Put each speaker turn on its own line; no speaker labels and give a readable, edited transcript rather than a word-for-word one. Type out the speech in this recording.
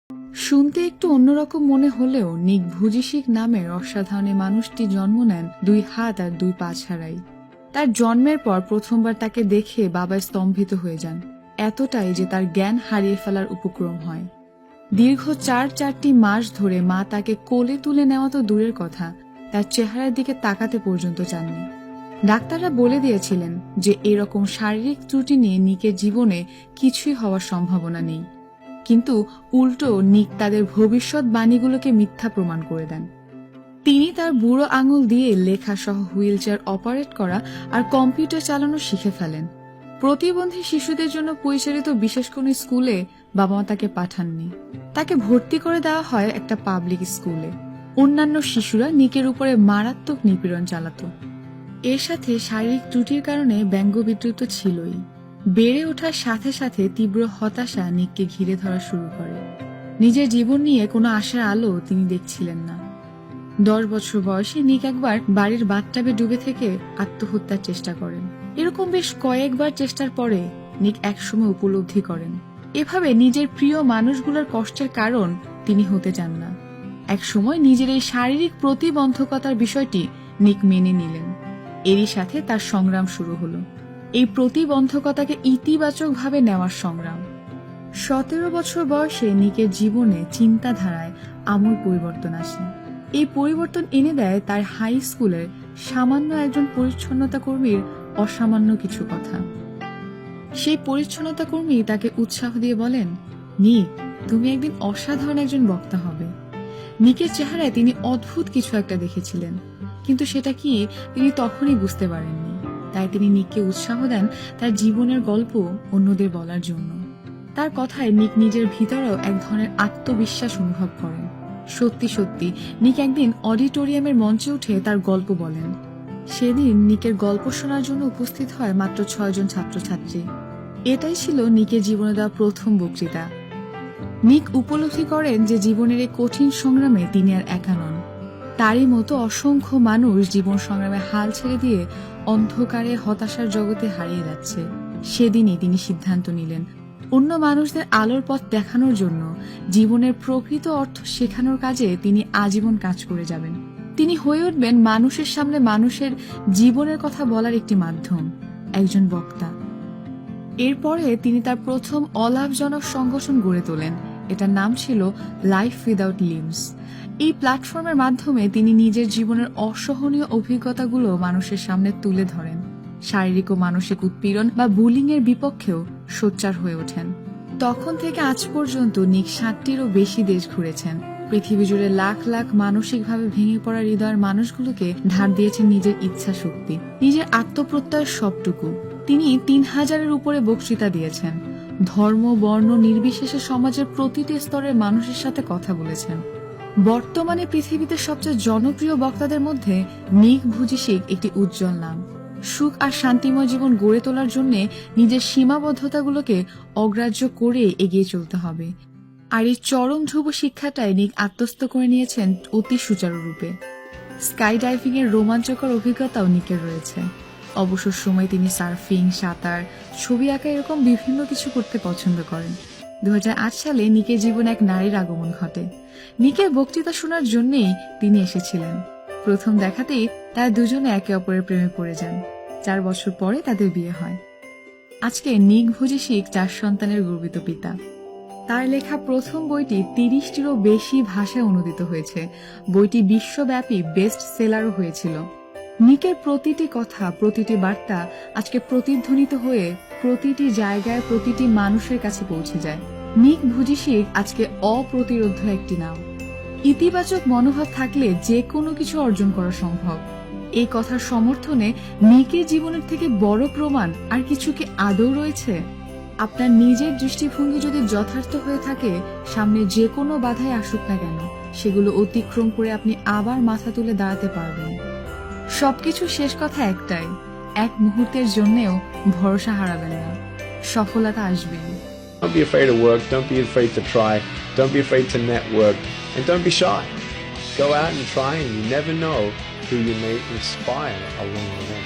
শুনতে একটু অন্যরকম মনে হলেও নিক ভুজিসিক নামের অসাধারণ মানুষটি জন্ম নেন 2 হাত আর 2 পা ছাড়াই। তার জন্মের পর প্রথমবার তাকে দেখে বাবা স্তম্ভিত হয়ে যান, এতটাই যে তার জ্ঞান হারিয়ে ফেলার উপক্রম হয়। দীর্ঘ 4 মাস ধরে মা তাকে কোলে তুলে নেওয়া তো দূরের কথা, তার চেহারার দিকে তাকাতে পর্যন্ত চাননি। ডাক্তাররা বলে দিয়েছিলেন যে এরকম শারীরিক ত্রুটি নিয়ে নিকের জীবনে কিছুই হওয়ার সম্ভাবনা নেই, কিন্তু উল্টো নিক তাদের ভবিষ্যৎবাণীগুলোকে মিথ্যা প্রমাণ করে দেন। তিনি তার বুড়ো আঙুল দিয়ে লেখা সহ হুইল চেয়ার অপারেট করা আর কম্পিউটার চালানো শিখে ফেলেন। প্রতিবন্ধী শিশুদের জন্য পরিচালিত বিশেষ কোনো স্কুলে বাবা মা তাকে পাঠাননি, তাকে ভর্তি করে দেওয়া হয় একটা পাবলিক স্কুলে। অন্যান্য শিশুরা নিকের উপরে মারাত্মক নিপীড়ন চালাত। এর সাথে শারীরিক ত্রুটির কারণে ব্যঙ্গ বিদ্রুত ছিলই। বেড়ে ওঠার সাথে সাথে তীব্র হতাশা নিককে ঘিরে ধরা শুরু করে। নিজের জীবন নিয়ে কোনো আশার আলো তিনি দেখছিলেন না। 10 বছর বয়সে নিক একবার বাড়ির বাথটাবে ডুবে থেকে আত্মহত্যার চেষ্টা করেন। এরকম বেশ কয়েকবার চেষ্টার পরে নিক একসময় উপলব্ধি করেন এভাবে নিজের প্রিয় মানুষগুলোর কষ্টের কারণ তিনি হতে চান না। একসময় নিজের এই শারীরিক প্রতিবন্ধকতার বিষয়টি নিক মেনে নিলেন। এরই সাথে তার সংগ্রাম শুরু হলো, এই প্রতিবন্ধকতাকে ইতিবাচকভাবে নেওয়ার সংগ্রাম। 17 বছর বয়সে নিকের জীবনে চিন্তাধারায় আমূল পরিবর্তন আসে। এই পরিবর্তন এনে দেয় তার হাই স্কুলের সামান্য একজন পরিচ্ছন্নতা কর্মীর অসামান্য কিছু কথা। সেই পরিচ্ছন্নতা কর্মী তাকে উৎসাহ দিয়ে বলেন, নিক, তুমি একদিন অসাধারণ একজন বক্তা হবে। নিকের চেহারায় তিনি অদ্ভুত কিছু একটা দেখেছিলেন, কিন্তু সেটা কি তিনি তখনই বুঝতে পারেননি। তাই তিনি নিককে উৎসাহ দেন তার জীবনের গল্প অন্যদের বলার জন্য। তার কথায় নিক নিজের ভিতরেও এক ধরনের আত্মবিশ্বাস অনুভব করেন। সত্যি সত্যি নিক একদিন অডিটোরিয়ামের মঞ্চে উঠে তার গল্প বলেন। সেদিন নিকের গল্প শোনার জন্য উপস্থিত হয় মাত্র 6 জন ছাত্রছাত্রী। এটাই ছিল নিকের জীবনে দেওয়া প্রথম বক্তৃতা। নিক উপলব্ধি করেন যে জীবনের এই কঠিন সংগ্রামে তিনি আর একা নন। তারই মতো অসংখ্য মানুষ জীবন সংগ্রামে হাল ছেড়ে দিয়ে অন্ধকারে হতাশার জগতে হারিয়ে যাচ্ছে। সেদিনই তিনি সিদ্ধান্ত নিলেন অন্য মানুষদের আলোর পথ দেখানোর জন্য জীবনের প্রকৃত অর্থ শেখানোর কাজে তিনি আজীবন কাজ করে যাবেন। তিনি হয়ে উঠবেন মানুষের সামনে মানুষের জীবনের কথা বলার একটি মাধ্যম, একজন বক্তা। এরপরে তিনি তার প্রথম অলাভজনক সংগঠন গড়ে তোলেন। এটার নাম ছিল লাইফ উইদাউট লিম্বস। এই প্ল্যাটফর্মের মাধ্যমে তিনি নিজের জীবনের অসহনীয় অভিজ্ঞতাগুলো মানুষের সামনে তুলে ধরেন। শারীরিক ও মানসিক উৎপীড়ন বা বুলিং এর বিপক্ষেও সোচ্চার হয়ে ওঠেন। তখন থেকে আজ পর্যন্ত নিক 60টিরও বেশি দেশ ঘুরেছেন। পৃথিবী জুড়ে লাখ লাখ মানসিকভাবে ভেঙে পড়া হৃদয়ের মানুষগুলোকে ধার দিয়েছেন নিজের ইচ্ছা শক্তি, নিজের আত্মপ্রত্যয়ের সবটুকু। তিনি 3000-এর উপরে বক্তৃতা দিয়েছেন। ধর্ম বর্ণ নির্বিশেষে সমাজের প্রতিটি স্তরের মানুষের সাথে কথা বলেছেন। বর্তমানে পৃথিবীতে সবচেয়ে জনপ্রিয় বক্তাদের মধ্যে নিক ভুজিসিক একটি উজ্জ্বল নাম। সুখ আর শান্তিময় জীবন গড়ে তোলার জন্য নিজের সীমাবদ্ধতাগুলোকে অগ্রাহ্য করে এগিয়ে চলতে হবে। আর এই চরম ধ্রুব শিক্ষাটাই নিক আত্মস্থ করে নিয়েছেন অতি সুচারুরূপে। স্কাই ডাইভিং এর রোমাঞ্চকর অভিজ্ঞতাও নিকের রয়েছে। অবসর সময় তিনি সার্ফিং, সাঁতার, ছবি আঁকা এরকম বিভিন্ন কিছু করতে পছন্দ করেন। 2008 সালে নিকের জীবনে এক নারীর আগমন ঘটে। নিকের বক্তৃতা শোনার জন্যই তিনি এসেছিলেন। প্রথম দেখাতেই তারা দুজনে একে অপরের প্রেমে পড়ে যান। 4 বছর পরে তাদের বিয়ে হয়। আজকে নিক ভুজিসিক 4 সন্তানের গর্বিত পিতা। তার লেখা প্রথম বইটি 30টিরও বেশি ভাষায় অনুদিত হয়েছে। বইটি বিশ্বব্যাপী বেস্ট সেলারও হয়েছিল। নিকের প্রতিটি কথা, প্রতিটি বার্তা আজকে প্রতিধ্বনিত হয়ে প্রতিটি জায়গায় প্রতিটি মানুষের কাছে পৌঁছে যায়। নিক ভুজিসিক আজকে অপ্রতিরোধ্য একটি নাম। ইতিবাচক মনোভাব থাকলে যে কোনো কিছু অর্জন করা সম্ভব। এই কথার সমর্থনে নিকের জীবনের থেকে বড় প্রমাণ আর কিছু কি আদৌ রয়েছে? আপনার নিজের দৃষ্টিভঙ্গি যদি যথার্থ হয়ে থাকে, সামনে যে কোনো বাধাই আসুক না কেন সেগুলো অতিক্রম করে আপনি আবার মাথা তুলে দাঁড়াতে পারবেন। সবকিছু শেষ কথা একটাই, এক মুহূর্তের জন্যেও ভরসা হারাবেন না, সফলতা আসবেই।
Don't be afraid of work, don't be afraid to try, don't be afraid to network, and don't be shy. Go out and try, and you never know who you may inspire along the way.